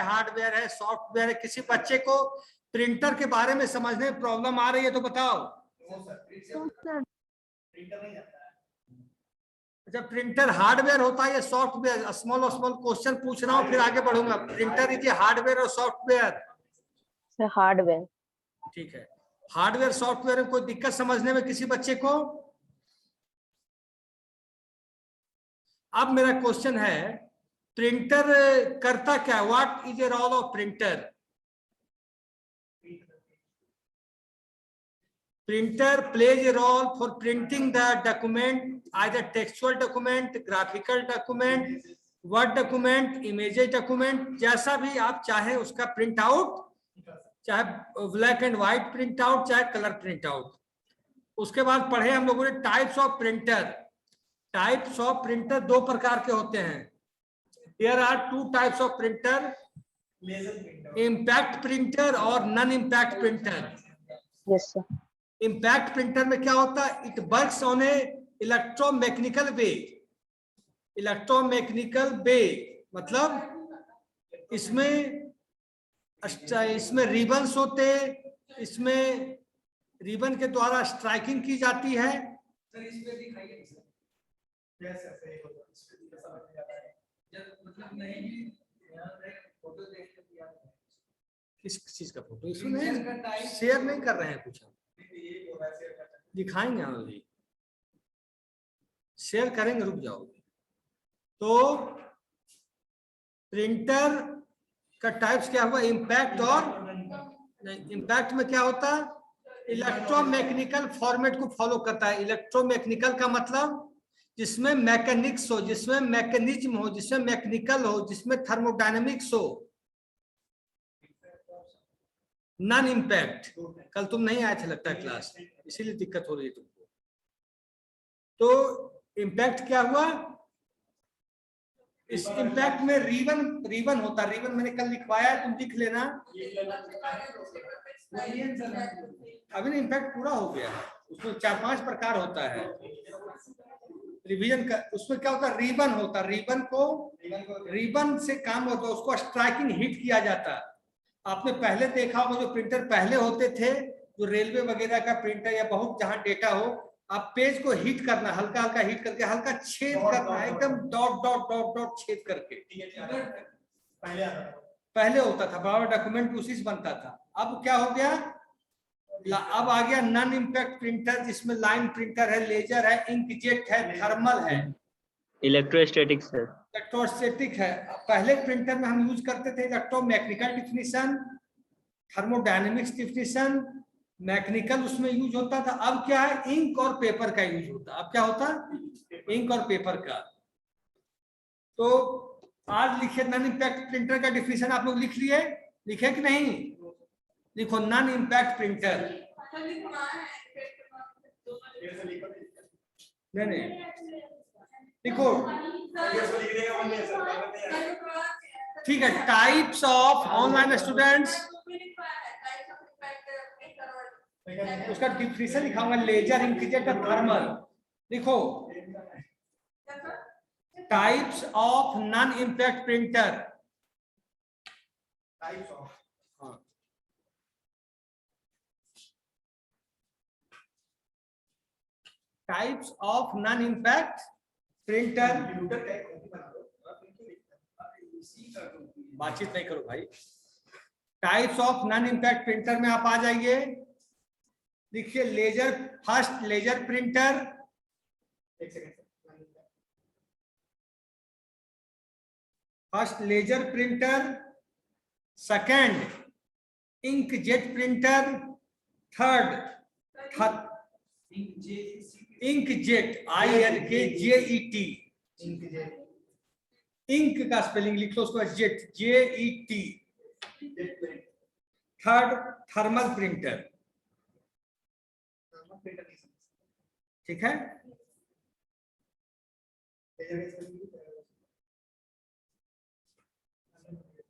Hardware है, software है। किसी बच्चे को प्रिंटर के बारे में समझने में प्रॉब्लम आ रही है तो बताओ। अच्छा, प्रिंटर हार्डवेयर होता है या सॉफ्टवेयर? स्मॉल स्मॉल क्वेश्चन पूछ रहा हूँ, फिर आगे बढ़ूंगा। प्रिंटर इज हार्डवेयर और सॉफ्टवेयर? हार्डवेयर। ठीक है, हार्डवेयर सॉफ्टवेयर में कोई दिक्कत समझने में किसी बच्चे को? अब मेरा क्वेश्चन है, प्रिंटर करता क्या? What is a role of printer? Printer plays a role for printing the document, either textual document, graphical document, word document, images document, जैसा भी आप चाहे उसका प्रिंट आउट, चाहे black and white print out, चाहे colour print out. उसके बाद पढ़े हम लोगों ने types of printer. Types of printer दो प्रकार के होते हैं। There are two types of printer, impact printer और non impact printer. Yes sir. Impact printer में क्या होता है? It works on a electromechanical way. Electromechanical way मतलब इसमें रिबन्स होते, इसमें रिबन के द्वारा स्ट्राइकिंग की जाती है। किस चीज का फोटो? इसमें शेयर नहीं कर रहे हैं, कुछ दिखाएंगे हम अभी, शेयर करेंगे, रुक जाओ। तो प्रिंटर का टाइप्स क्या हुआ? इम्पैक्ट और इम्पैक्ट में क्या होता है? इलेक्ट्रोमैकेनिकल फॉर्मेट को फॉलो करता है। इलेक्ट्रोमैकेनिकल का मतलब जिसमें मैकेनिक्स हो, जिसमें मैकेनिज्म हो, जिसमें मैकेनिकल हो, जिसमें थर्मोडायनेमिक्स हो। नॉन इम्पैक्ट, कल तुम नहीं आए थे लगता है क्लास, इसीलिए दिक्कत हो रही है तुमको। तो इम्पैक्ट क्या हुआ? इस इम्पैक्ट में रिबन होता है। रिबन मैंने कल लिखवाया है, तुम लिख लेना। अभी ना इम्पैक्ट पूरा हो गया है, उसमें 4-5 प्रकार होता है रिवीजन का। उसमें क्या होता है? रिबन होता है। रिबन से काम होता है, उसको स्ट्राइकिंग हिट किया जाता है। आपने पहले देखा होगा जो प्रिंटर पहले होते थे, जो रेलवे वगैरह का प्रिंटर या बहुत जहां डेटा हो, आप पेज को हिट करना, हल्का हल्का हिट करके, हल्का छेद करना, एकदम डॉट डॉट डॉट डॉट छेद करके। पहले होता था, बड़ा डॉक्यूमेंट उसी से बनता था। अब क्या हो गया? अब आ गया नॉन इम्पैक्ट प्रिंटर, जिसमें लाइन प्रिंटर है, लेजर है, इंकजेट है, थर्मल है, इलेक्ट्रोस्टैटिक्स है। इलेक्ट्रोस्टैटिक है। पहले प्रिंटर में हम यूज करते थे electromechanical definition, thermodynamics definition, mechanical उसमें यूज होता था। अब क्या है? इंक और पेपर का यूज होता है। अब क्या होता है? इंक और पेपर का। तो आज लिखे नॉन इम्पैक्ट प्रिंटर का डिफिनीशन आप लोग लिख लिए? लिखे कि नहीं? लिखो नॉन इम्पैक्ट प्रिंटर। नहीं लिखो, ठीक है। टाइप्स ऑफ ऑनलाइन स्टूडेंट्स, उसका डिफिनीशन लिखाऊंगा, लेजर, इंकजेट और थर्मल। लिखो types of non impact printer. Types of non impact printer. बातचीत नहीं करो भाई। Types of non impact printer में आप आ जाइए। देखिए laser, first laser printer, first laser printer, second inkjet printer, third inkjet, INKJET, ink का स्पेलिंग लिख लो, उसको jet, JET। Third thermal printer, ठीक है।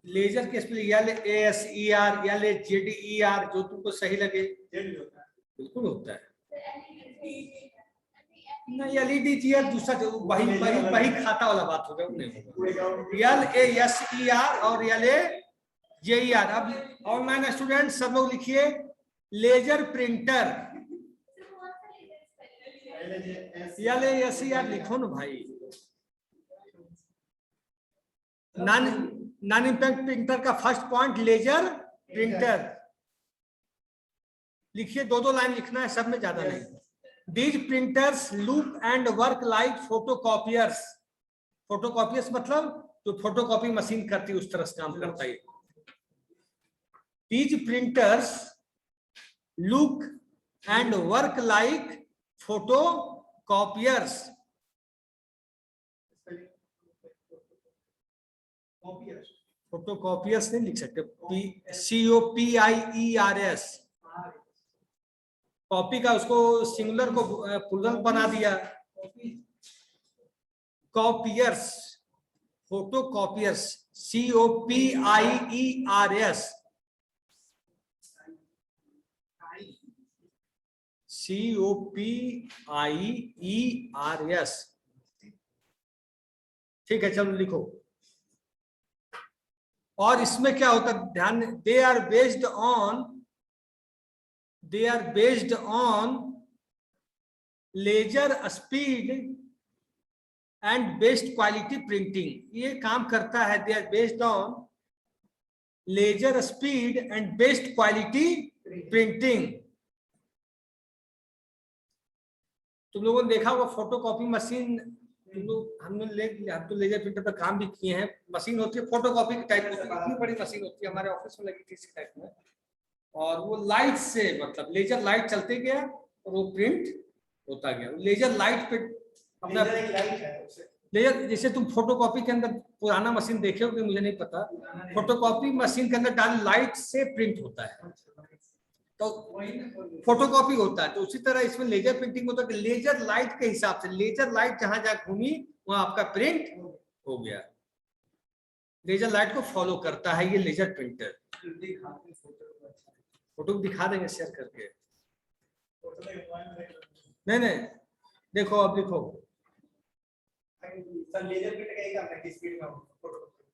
लेजर के स्पेलिंग या ले ASER या ले ZER, जो तुमको सही लगे। बिल्कुल होता है। नहीं, LED GR दूसरा, वही खाता वाला बात हो गया। LASER और LA JER। अब ऑनलाइन स्टूडेंट सब लोग लिखिए लेजर प्रिंटर, यार लिखो ना भाई। नॉन इंपैक्ट प्रिंटर का फर्स्ट पॉइंट लेजर प्रिंटर लिखिए, दो लाइन लिखना है, सब में ज्यादा नहीं। These printers look and work like photocopiers। फोटोकॉपियर्स मतलब जो फोटोकॉपी मशीन करती है उस तरह से काम करता है। These printers look and work like photocopiers। फोटोकॉपियर्स नहीं लिख सकते, COPIERS। कॉपी का उसको सिंगुलर को प्लूरल बना दिया, कॉपियर्स, फोटोकॉपियर्स, COPIERS, COPIERS। ठीक है, चलो लिखो। और इसमें क्या होता है ध्यान, they are based on laser speed and best quality printing. ये काम करता है, they are based on laser speed and best quality printing. तुम लोगों ने देखा होगा फोटोकॉपी मशीन, हम तो लेजर प्रिंटर पर काम भी किए हैं। मशीन होती है फोटोकॉपी की टाइप होती है, इतनी बड़ी मशीन होती है, हमारे ऑफिस में लगी थी इसी टाइप में। और वो लाइट से, मतलब लेजर लाइट चलते गया और वो प्रिंट होता गया। लेजर लाइट पे अपना लेजर, जैसे तुम फोटोकॉपी के अंदर पुराना मशीन देखे हो कि मुझे नहीं पता, फोटोकॉपी मशीन के अंदर डाल लाइट से प्रिंट होता है तो फोटोकॉपी होता है। तो उसी तरह इसमें लेजर प्रिंटिंग होता है, लेजर लाइट के हिसाब से, लेजर लाइट जहां जहां घूमी वहां आपका प्रिंट हो गया। लेजर लाइट को फॉलो करता है ये लेजर प्रिंटर। फोटो दिखा देंगे शेयर करके। नहीं देखो, अब लिखो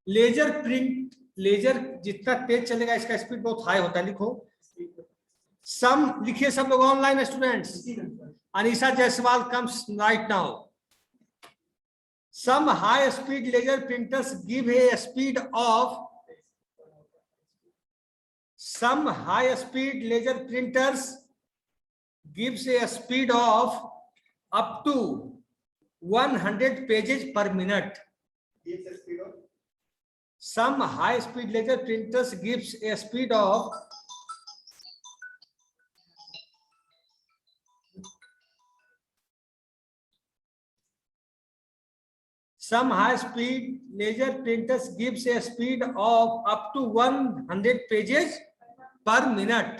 लेजर प्रिंट, लेजर जितना तेज चलेगा इसका स्पीड बहुत हाई होता है। लिखो सम, लिखिए सब लोग online students. Anisha Jaiswal comes right now. Some high speed laser printers give a speed of, some high speed laser printers gives a speed of up to 100 pages per minute। some high speed laser printers gives a speed of some high speed laser printers gives a speed of up to 100 pages per minute।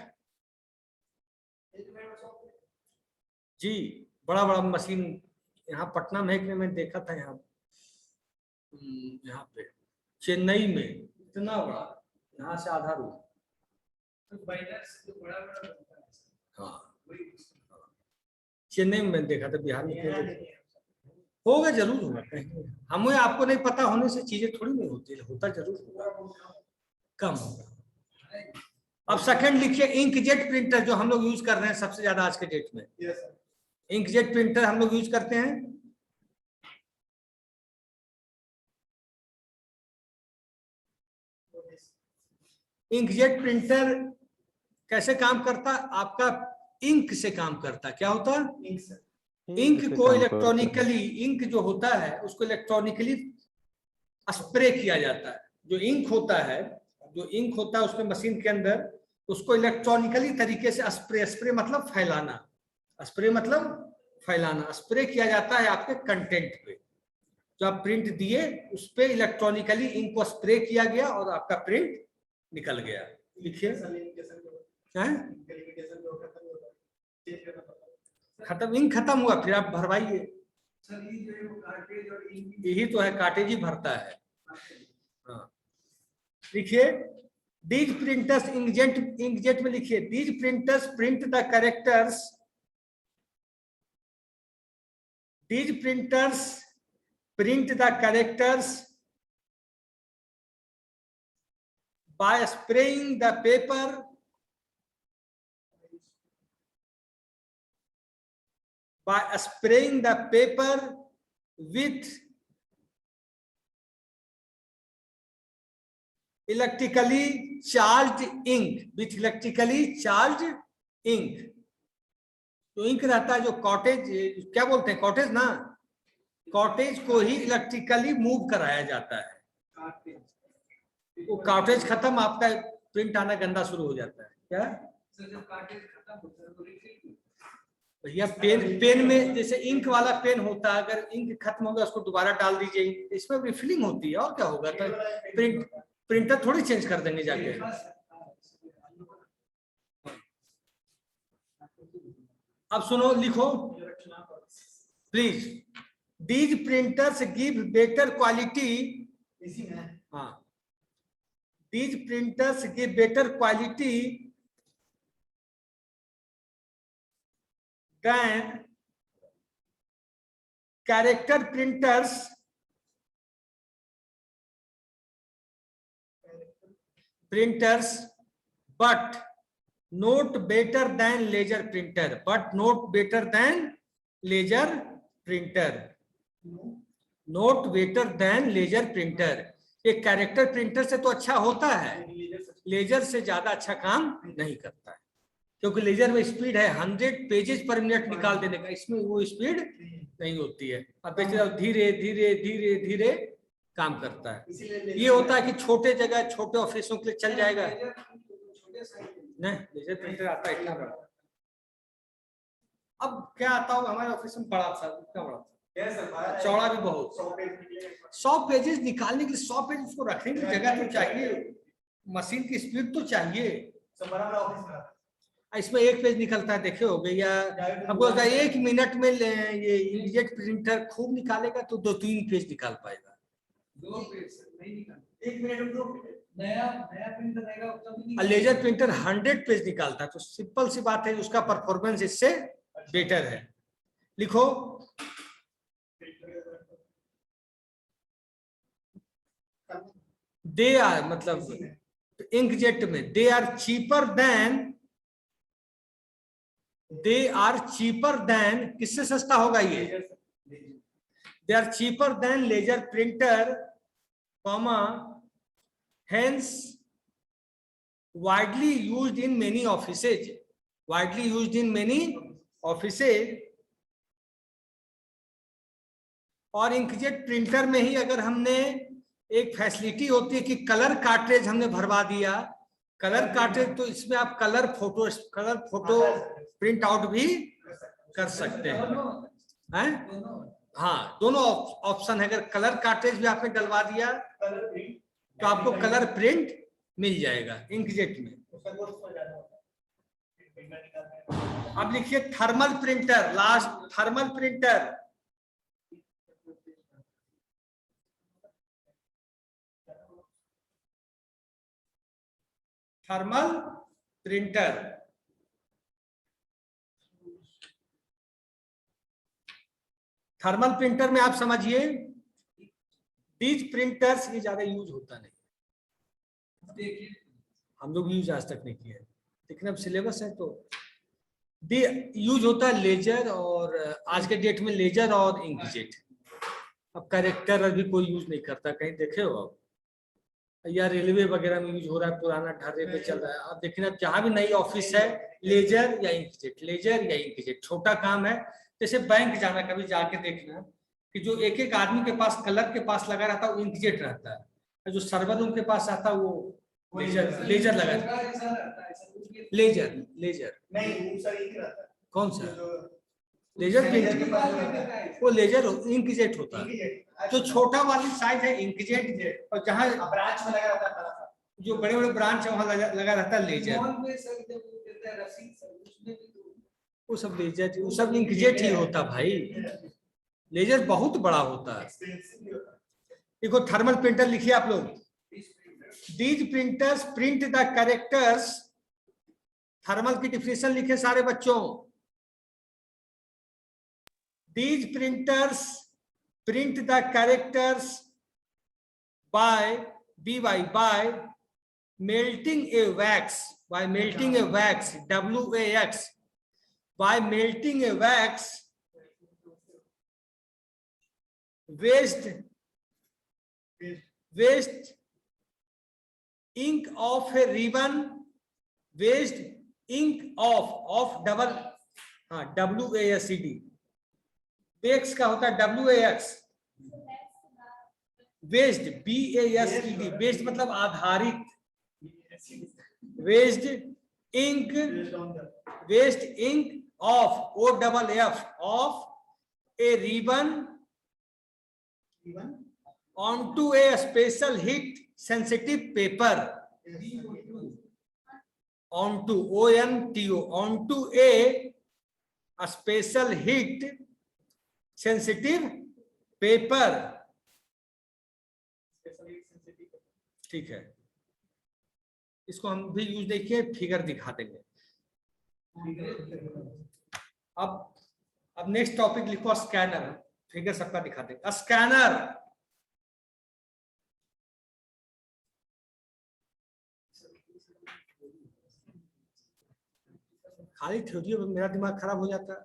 जी, बड़ा बड़ा machine यहाँ पटना में है, मैं देखा था यहाँ पे चेन्नई में, इतना बड़ा, यहाँ से आधा रूट। हाँ, चेन्नई में देखा था, बिहार में होगा, जरूर होगा। हमें आपको नहीं पता होने से चीजें थोड़ी नहीं होती, होता जरूर होगा, कम होगा। अब सेकंड लिखिए इंकजेट प्रिंटर, जो हम लोग यूज कर रहे हैं सबसे ज्यादा आज के डेट में। इंकजेट प्रिंटर हम लोग यूज करते हैं। इंकजेट प्रिंटर कैसे काम करता, आपका इंक से काम करता। क्या होता, इंक को इलेक्ट्रॉनिकली, इंक जो होता है उसको इलेक्ट्रॉनिकली स्प्रे किया जाता है। जो इंक होता है उसमें मशीन के अंदर, उसको इलेक्ट्रॉनिकली तरीके से स्प्रे मतलब फैलाना, स्प्रे किया जाता है आपके कंटेंट पे। जो आप प्रिंट दिए उस पे इलेक्ट्रॉनिकली इंक को स्प्रे किया गया और आपका प्रिंट निकल गया। लिखिए खत्म, इंक खत्म हुआ, फिर आप भरवाइए। यही तो है, कार्टेज ही भरता है। हाँ, लिखिए these printers, inkjet में लिखिए these printers print the characters, these printers print the characters by spraying the paper with electrically charged ink, तो इंक रहता है जो कॉटेज, क्या बोलते हैं कॉटेज ना, कॉटेज को ही इलेक्ट्रिकली मूव कराया जाता है। वो कॉटेज खत्म, आपका प्रिंट आना गंदा शुरू हो जाता है। क्या भैया पेन में जैसे इंक वाला पेन होता है, अगर इंक खत्म हो गया उसको दोबारा डाल दीजिए, इसमें रिफिलिंग होती है और क्या होगा, तो प्रिंटर थोड़ी चेंज कर देंगे जाके। अब सुनो, लिखो please, these printers give better quality, हाँ, these printers give better quality than character printers but not better than laser printer, ये कैरेक्टर प्रिंटर से तो अच्छा होता है, लेजर से ज्यादा अच्छा काम नहीं करता है, क्योंकि लेजर में स्पीड है 100 पेजेस पर मिनट निकाल देने का, इसमें वो स्पीड नहीं होती है। अब धीरे धीरे धीरे धीरे काम करता है। ये होता है कि छोटे जगह छोटे ऑफिसों के लिए चल जाएगा, नहीं लेजर प्रिंटर आता है इतना बड़ा। अब क्या आता होगा हमारे ऑफिस में, बड़ा सा, इतना बड़ा, चौड़ा भी बहुत, 100 पेजेस निकालने के लिए 100 पेज को रखने की जगह तो चाहिए, मशीन की स्पीड तो चाहिए। इसमें एक पेज निकलता है, देखे हो भैया, हमको 1 मिनट में ये इंकजेट प्रिंटर खूब निकालेगा तो 2-3 पेज निकाल पाएगा। 2 पेज नहीं निकाल, 1 मिनट में 2 पेज। नया प्रिंटर रहेगा, लेजर प्रिंटर 100 पेज निकालता है, तो सिंपल सी बात है, उसका परफॉर्मेंस इससे बेटर है। लिखो, दे आर, मतलब इंकजेट में दे आर चीपर देन, किससे सस्ता होगा ये, they are cheaper than laser printer, comma, hence widely used in many offices, और इंकजेट प्रिंटर में ही अगर हमने एक फैसिलिटी होती है कि कलर कार्ट्रेज हमने भरवा दिया, कलर कार्ट्रेज, तो इसमें आप कलर फोटो प्रिंट आउट भी कर सकते हैं, हाँ दोनों ऑप्शन है। अगर कलर कार्ट्रेज भी आपने डलवा दिया तो आपको कलर प्रिंट मिल जाएगा इंकजेट में। अब लिखिए thermal printer, last thermal printer, thermal printer, thermal printer में आप समझिए, दीज प्रिंटर्स, ये ज्यादा यूज होता नहीं, हम लोग यूज आज तक नहीं किया, लेकिन अब सिलेबस है तो यूज होता है लेजर, और आज के डेट में लेजर और इंकजेट। अब कैरेक्टर अभी कोई यूज नहीं करता, कहीं देखे हो आप, या रेलवे वगैरह में यूज हो रहा है, पुराना ढर्रे पे चल रहा है। अब देखिए अब जहां भी नई ऑफिस है, लेजर या इंकजेट, छोटा काम है, जैसे बैंक जाना, कभी जाके देखना कि जो एक आदमी के पास कलर के पास लगा रहता है वो इंकजेट रहता है, जो सर्वर उनके पास आता है वो लेजर लगा रहता है। लेजर नहीं सर, कौन सा लेजर प्रिंट, वो लेजर इंकजेट होता है, जो छोटा वाली साइज है इंकजेट, और जहाँ ब्रांच में लगा रहता है, जो बड़े बड़े ब्रांच है वहां लगा रहता है लेजर, वो सब लेजर, वो सब इंकजेट ही होता भाई, लेजर बहुत बड़ा होता है। देखो थर्मल प्रिंटर लिखिए आप लोग, these printers print the characters, thermal की डिफिनेशन लिखे सारे बच्चों, these printers print the characters by melting a wax, by melting a wax, WAX, by melting a wax, waste ink of a ribbon, waste ink of double WASED, wax का होता है WAX, waste BASED, waste मतलब आधारित, waste ink off OFF off a ribbon onto a special heat sensitive paper, onto onto a special heat sensitive paper. ठीक है, इसको हम भी यूज देखिए, फिगर दिखा देंगे। अब नेक्स्ट टॉपिक लिखो स्कैनर, फिगर सबका दिखा देंगे। स्कैनर खाली थ्योरी में मेरा दिमाग खराब हो जाता है।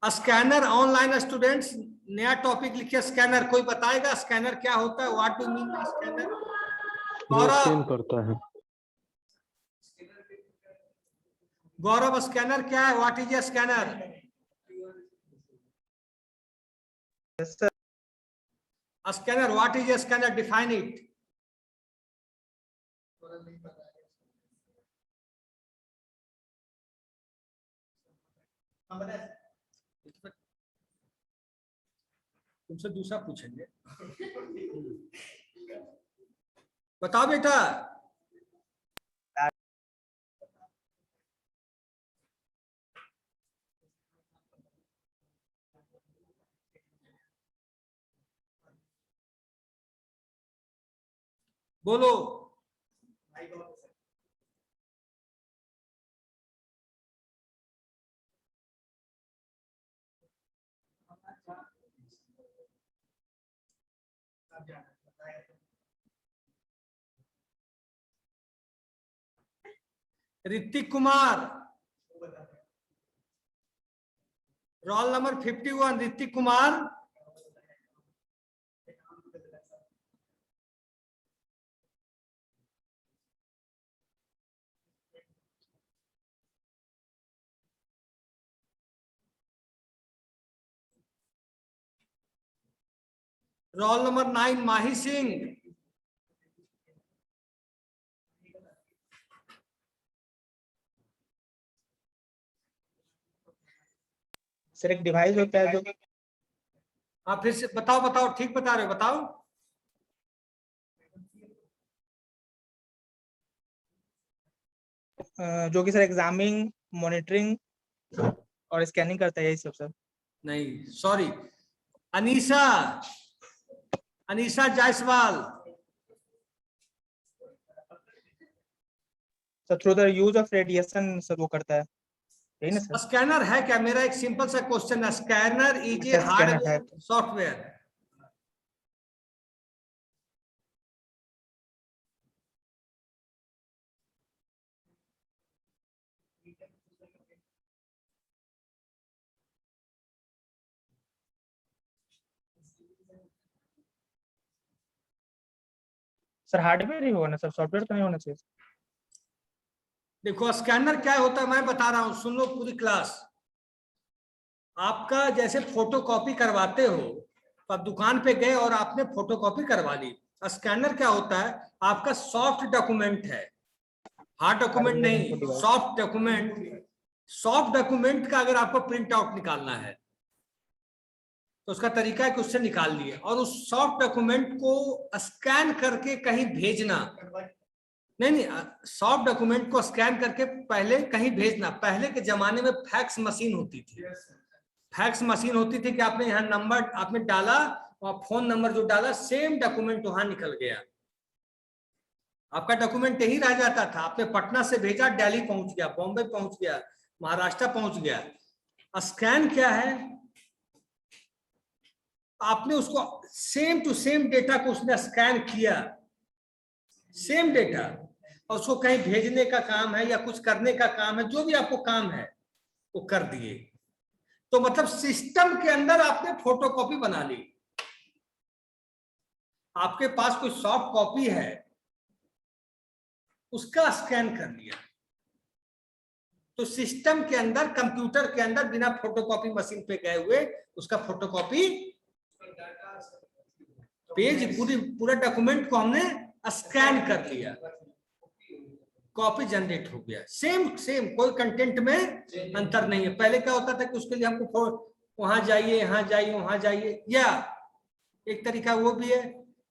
स्कैनर ऑनलाइन स्टूडेंट्स, नया टॉपिक लिखिए स्कैनर। कोई बताएगा स्कैनर क्या होता है? What do mean by scanner? Scan करता है। गौरव, स्कैनर क्या है? What is A scanner? Scanner, what is A scanner? Define it. तुमसे दूसरा पूछेंगे। बताओ बेटा। बोलो। Hrithik Kumar, roll number 51, Hrithik Kumar. Roll number 9, माही सिंह। सर एक डिवाइस होता है जो, हाँ फिर से बताओ, ठीक बता रहे हो, बताओ। जो कि सर एग्जामिंग, मॉनिटरिंग और स्कैनिंग करता है, यही सब सर। नहीं sorry, Anisa Jaiswal. Sir through the use of radiation sir वो करता है, यही ना सर? स्कैनर है क्या? मेरा एक सिंपल सा क्वेश्चन है। स्कैनर इज ए अच्छा, स्कैनर है। Hardware software. सर हार्डवेयर ही होगा ना सर, सॉफ्टवेयर तो नहीं होना चाहिए। देखो स्कैनर क्या होता है मैं बता रहा हूं, सुन लो पूरी क्लास। आपका जैसे फोटोकॉपी करवाते हो, आप दुकान पे गए और आपने फोटोकॉपी करवा ली। स्कैनर क्या होता है? आपका सॉफ्ट डॉक्यूमेंट है, हार्ड डॉक्यूमेंट नहीं, सॉफ्ट डॉक्यूमेंट। सॉफ्ट डॉक्यूमेंट का अगर आपको प्रिंट आउट निकालना है तो उसका तरीका है कि उससे निकाल लिए और उस सॉफ्ट डॉक्यूमेंट को स्कैन करके कहीं भेजना। नहीं, सॉफ्ट डॉक्यूमेंट को स्कैन करके पहले कहीं भेजना। पहले के जमाने में फैक्स मशीन होती थी। फैक्स मशीन होती थी कि आपने यहाँ नंबर आपने डाला और फोन नंबर जो डाला, सेम डॉक्यूमेंट वहां निकल गया। आपका डॉक्यूमेंट यही रह जाता था। आपने पटना से भेजा, दिल्ली पहुंच गया, बॉम्बे पहुंच गया, महाराष्ट्र पहुंच गया। स्कैन क्या है? आपने उसको सेम टू सेम डेटा को उसने स्कैन किया सेम डेटा, और उसको कहीं भेजने का काम है या कुछ करने का काम है, जो भी आपको काम है वो कर दिए। तो मतलब सिस्टम के अंदर आपने फोटोकॉपी बना ली। आपके पास कोई सॉफ्ट कॉपी है, उसका स्कैन कर लिया, तो सिस्टम के अंदर, कंप्यूटर के अंदर बिना फोटोकॉपी मशीन पे गए हुए उसका फोटोकॉपी, पेज पूरा डॉक्यूमेंट को हमने स्कैन कर लिया, कॉपी जनरेट हो गया। सेम सेम, कोई कंटेंट में अंतर नहीं है। पहले क्या होता था कि उसके लिए हमको वहां जाइए, यहाँ जाइए, वहां जाइए, या एक तरीका वो भी है,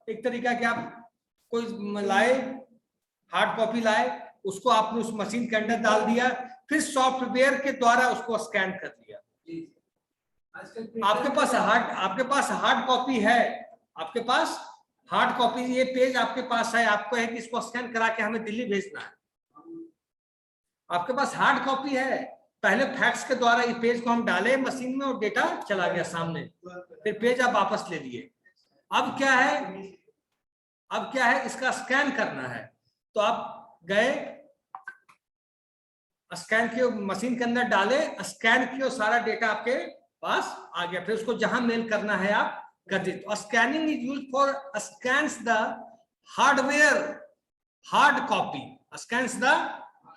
एक तरीका कि आप कोई लाए, हार्ड कॉपी लाए, उसको आपने उस मशीन के अंदर डाल दिया, फिर सॉफ्टवेयर के द्वारा उसको स्कैन कर लिया। आपके पास हार्ड कॉपी है, आपके पास हार्ड कॉपी, ये पेज आपके पास है, आपको है कि इसको स्कैन करा के हमें दिल्ली भेजना है, आपके पास हार्ड कॉपी है। पहले फैक्स के द्वारा ये पेज को हम डाले मशीन में और डेटा चला गया सामने, फिर पेज आप वापस ले लिए। अब क्या है, इसका स्कैन करना है, तो आप गए, स्कैन किए, मशीन के अंदर डाले, स्कैन किए, सारा डेटा आपके पास आ गया, फिर उसको जहां मेल करना है आप कर दीजिए। तो scanning is used for scans the hardware, hard copy, scans the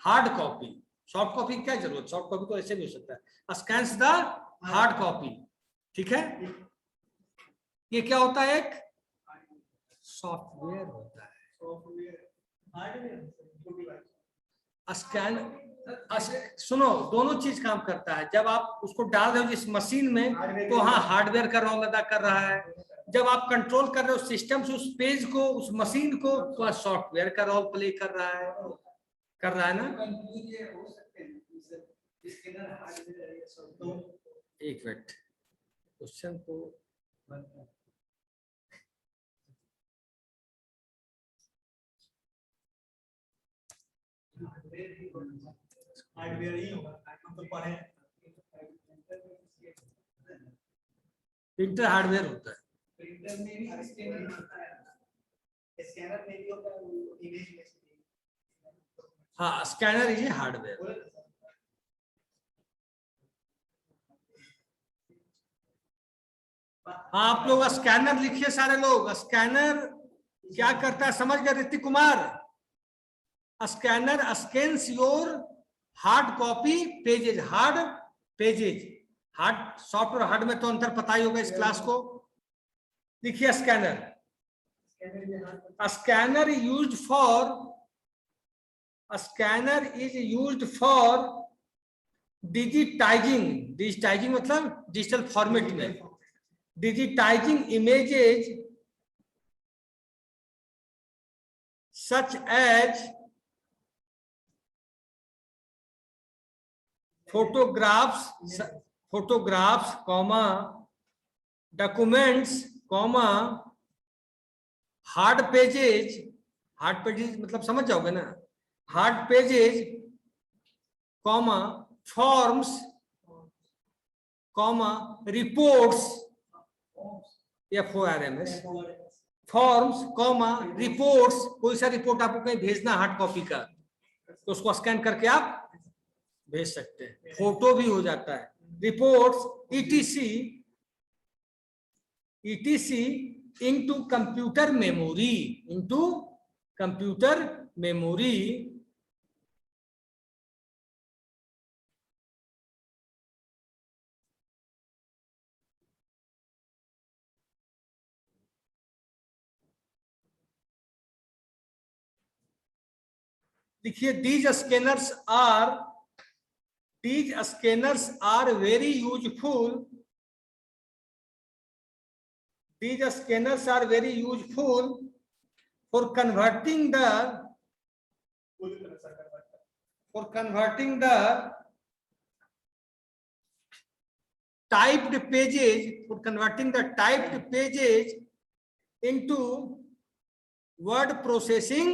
hard copy. Soft copy की क्या जरूरत, सॉफ्ट कॉपी तो ऐसे भी हो सकता है। स्कैन्स द हार्ड कॉपी, ठीक है। ये क्या होता है, एक सॉफ्टवेयर होता है। स्कैन, सुनो, दोनों चीज काम करता है। जब आप उसको डाल रहे हो जिस मशीन में, तो हाँ हार्डवेयर का रोल अदा कर रहा है। जब आप कंट्रोल कर रहे हो सिस्टम से उस पेज को, उस मशीन को, तो सॉफ्टवेयर का रोल प्ले कर रहा है ना। एक मिनट, क्वेश्चन को हार्डवेयर ही होगा, हम तो पढ़े। प्रिंटर हार्डवेयर होता है, प्रिंटर में भी स्कैनर होता है, स्कैनर में भी होता है, वो इमेज में। हाँ स्कैनर इज हार्डवेयर। हाँ आप लोग स्कैनर लिखिए सारे लोग। स्कैनर क्या करता है समझ गए Hrithik Kumar? Scanner scans your hard copy pages, hard pages. Hard, soft और हार्ड में तो अंतर पता ही होगा इस क्लास को। देखिए scanner, scanner used for, scanner is used for digitising, digitising मतलब डिजिटल फॉर्मेट में, digitising images such as photographs, comma documents, comma hard pages, hard pages मतलब समझ जाओगे ना, hard pages, comma forms, comma reports, FORMS, forms, comma reports. कोई सा report आपको कहीं भेजना हार्ड कॉपी का, तो उसको स्कैन करके आप भेज सकते हैं, फोटो भी हो जाता है। Reports, etc into computer memory, into computer memory. देखिए these scanners are very useful. These scanners are very useful for converting the typed pages, into word processing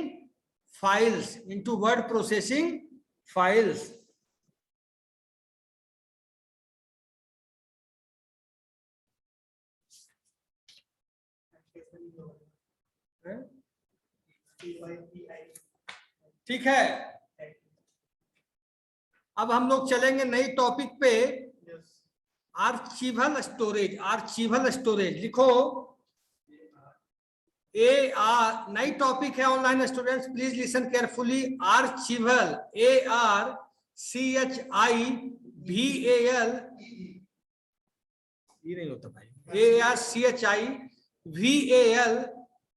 files, ठीक है, अब हम लोग चलेंगे नई टॉपिक पे, आर्चिवल स्टोरेज। आर्चिवल स्टोरेज लिखो, नई टॉपिक है online students, please listen carefully. Archival, ARCHIVAL, ये नहीं होता भाई, ARCHIVAL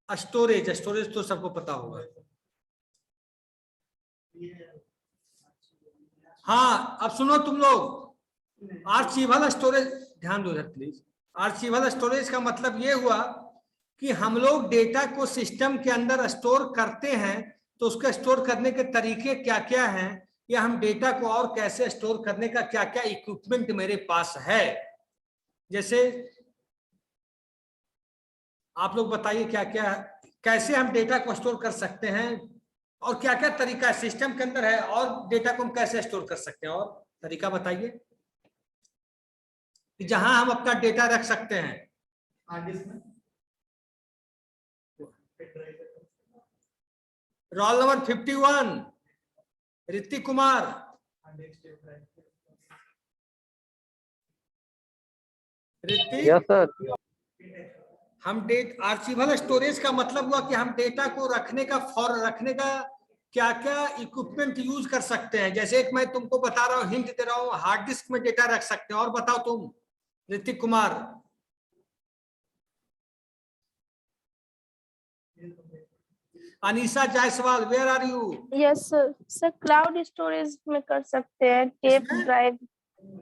स्टोरेज। स्टोरेज तो सबको पता होगा। हाँ अब सुनो तुम लोग, आर्चिवल स्टोरेज ध्यान दो इधर प्लीज। आर्चिवल स्टोरेज का मतलब ये हुआ कि हम लोग डेटा को सिस्टम के अंदर स्टोर करते हैं, तो उसका स्टोर करने के तरीके क्या क्या हैं, या हम डेटा को और कैसे स्टोर करने का क्या क्या इक्विपमेंट मेरे पास है। जैसे आप लोग बताइए क्या क्या, कैसे हम डेटा को स्टोर कर सकते हैं, और क्या क्या तरीका सिस्टम के अंदर है, और डेटा को हम कैसे स्टोर कर सकते हैं, और तरीका बताइए कि जहां हम अपना डेटा रख सकते हैं। हार्ड डिस्क में roll number 51 Hrithik Kumar. Hrithik, yes sir. हम आर्चिवल स्टोरेज का मतलब हुआ कि हम डेटा को रखने का क्या क्या इक्विपमेंट यूज कर सकते हैं। जैसे एक मैं तुमको बता रहा हूँ, हिंट दे रहा हूँ, हार्ड डिस्क में डेटा रख सकते हैं। और बताओ तुम Ritik Kumar. Anisha Jaiswal, where are you? Yes sir, sir cloud storage में कर सकते हैं, टेप इसमें? ड्राइव,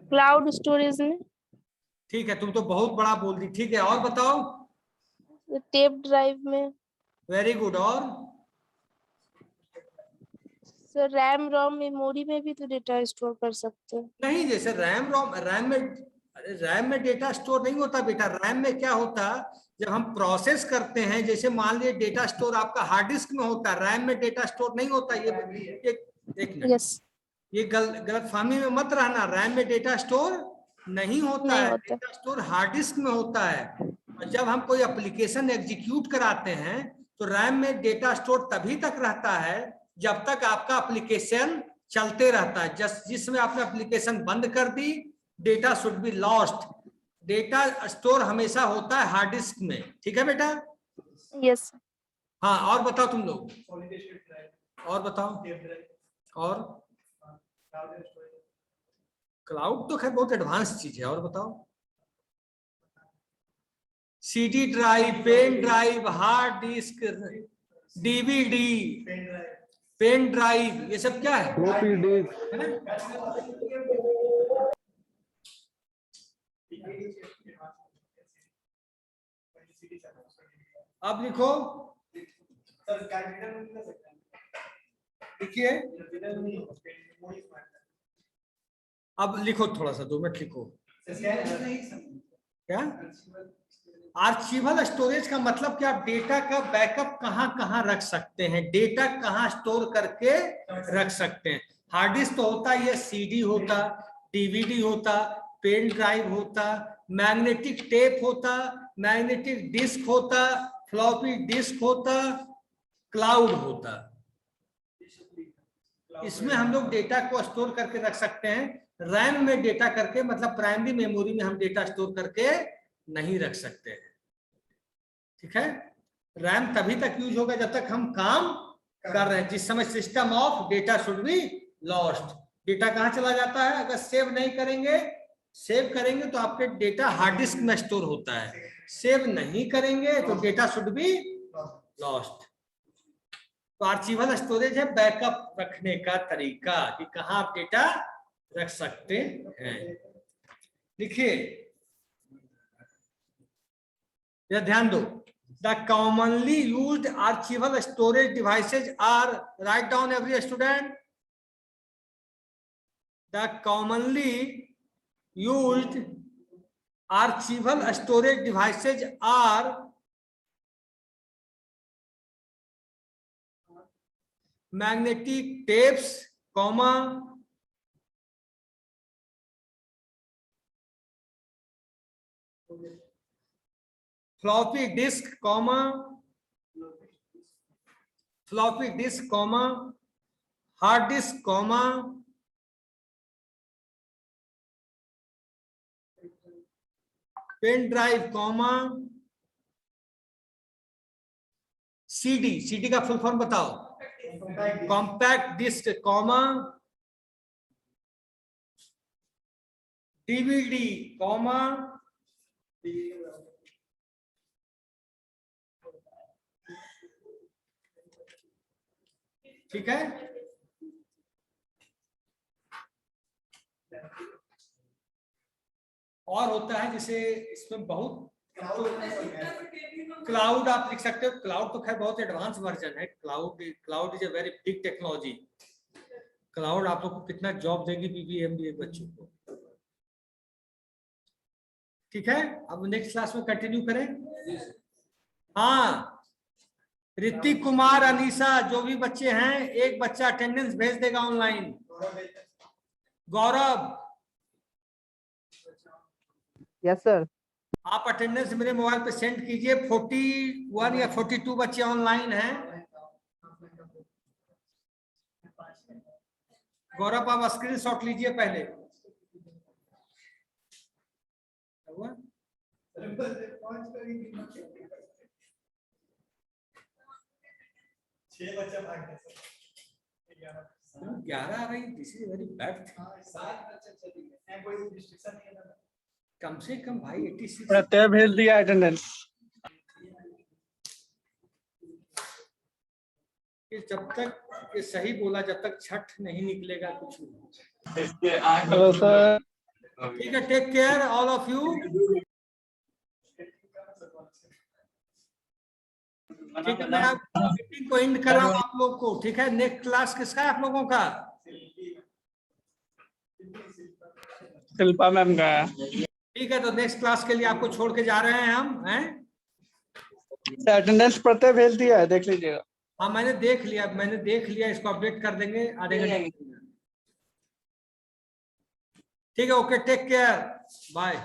क्लाउड स्टोरेज में। ठीक है, तुम तो बहुत बड़ा बोल दी। ठीक है, और बताओ। टेप ड्राइव में। Very good. और सर रैम रोम मेमोरी में भी तो डेटा स्टोर कर सकते हैं। नहीं, जैसे रैम में डेटा स्टोर नहीं होता बेटा। रैम में क्या होता, जब हम प्रोसेस करते हैं, जैसे मान लीजिए डेटा स्टोर आपका हार्ड डिस्क में होता है, रैम में डेटा स्टोर नहीं होता। ये एक मिनट, यस, ये गलतफहमी में मत रहना। रैम में डेटा स्टोर नहीं होता नहीं है, होता। डेटा स्टोर हार्ड डिस्क में होता है। और जब हम कोई एप्लीकेशन एग्जीक्यूट कराते हैं, तो रैम में डेटा स्टोर तभी तक रहता है जब तक आपका एप्लीकेशन चलते रहता है। जिसमें आपने एप्लीकेशन बंद कर दी, data should be lost. Data store हमेशा होता है हार्ड डिस्क में। ठीक है बेटा? यस। हाँ, और बताओ तुम लोग, और बताओ। और क्लाउड तो खैर बहुत एडवांस चीज है। और बताओ। CD drive, pen drive, hard disk, DVD, pen drive, ये सब क्या है? Floppy disk. अब लिखो, लिखिए। अब लिखो, थोड़ा सा 2 मिनट लिखो। क्या आर्चिवल स्टोरेज का मतलब कि आप डेटा का बैकअप कहां कहां रख सकते हैं, डेटा कहां स्टोर करके रख सकते हैं। हार्ड डिस्क तो होता है, ये CD होता, DVD होता, पेन ड्राइव होता, मैग्नेटिक टेप होता, मैग्नेटिक डिस्क होता, फ्लॉपी डिस्क होता, क्लाउड होता। इसमें हम लोग डेटा को स्टोर करके रख सकते हैं। रैम में डेटा करके, मतलब प्राइमरी मेमोरी में हम डेटा स्टोर करके नहीं रख सकते हैं। ठीक है? रैम तभी तक यूज होगा जब तक हम काम कर रहे हैं, जिस समय system of data should be lost. Data कहां चला जाता है? अगर सेव नहीं करेंगे, सेव करेंगे तो आपके डेटा हार्ड डिस्क में स्टोर होता है। सेव नहीं करेंगे तो डेटा शुड बी लॉस्ट। तो आर्चिवल स्टोरेज है बैकअप रखने का तरीका, कि कहां आप डेटा रख सकते हैं। देखिए, यह ध्यान दो। The commonly used archival storage devices are, write down every student. The commonly used archival storage devices are magnetic tapes, comma, floppy disk, comma, floppy disk comma hard disk comma pen drive comma CD का full form बताओ। Compact disk comma DVD comma ठीक है। और होता है जिसे इसमें बहुत क्लाउड आप लिख सकते हो। क्लाउड तो खैर बहुत एडवांस वर्जन है। Cloud is a very big technology. Cloud आप लोग को कितना जॉब देगी बीबीएमबीए बच्चों को। ठीक है, अब नेक्स्ट क्लास में कंटिन्यू करें। हाँ, ऋतिक कुमार, अनीसा, जो भी बच्चे हैं, एक बच्चा अटेंडेंस भेज देगा ऑनलाइन। गौरव, यस सर। आप अटेंडेंस मेरे मोबाइल पे सेंड कीजिए। 41 या 42 बच्चे ऑनलाइन हैं। गौरव, आप स्क्रीनशॉट लीजिए पहले। हुआ? 6 बच्चे भाग गए सर। 11 आ रही, दिस इज वेरी बैड। 7 बच्चे चले गए, कोई रिस्ट्रिक्शन नहीं है। कम से कम भाई 86। प्रत्यय भेज दिया अटेंडेंस। जब तक ये सही बोला, जब तक छठ नहीं निकलेगा कुछ नहीं। Hello sir. ठीक है, take care all of you. ठीक है, मैं आप मीटिंग को एंड कर रहा हूँ आप लोग को। ठीक है, नेक्स्ट क्लास किसका है आप लोगों का? शिल्पा मैम का है। ठीक है, तो नेक्स्ट क्लास के लिए आपको छोड़ के जा रहे हैं हम, हैं? अटेंडेंस प्रत्यय भेज दिया है, देख लीजिएगा। हाँ, मैंने देख लिया, इसको अपडेट कर देंगे आधे घंटे में। ठीक है, ओके, टेक केयर, बाय।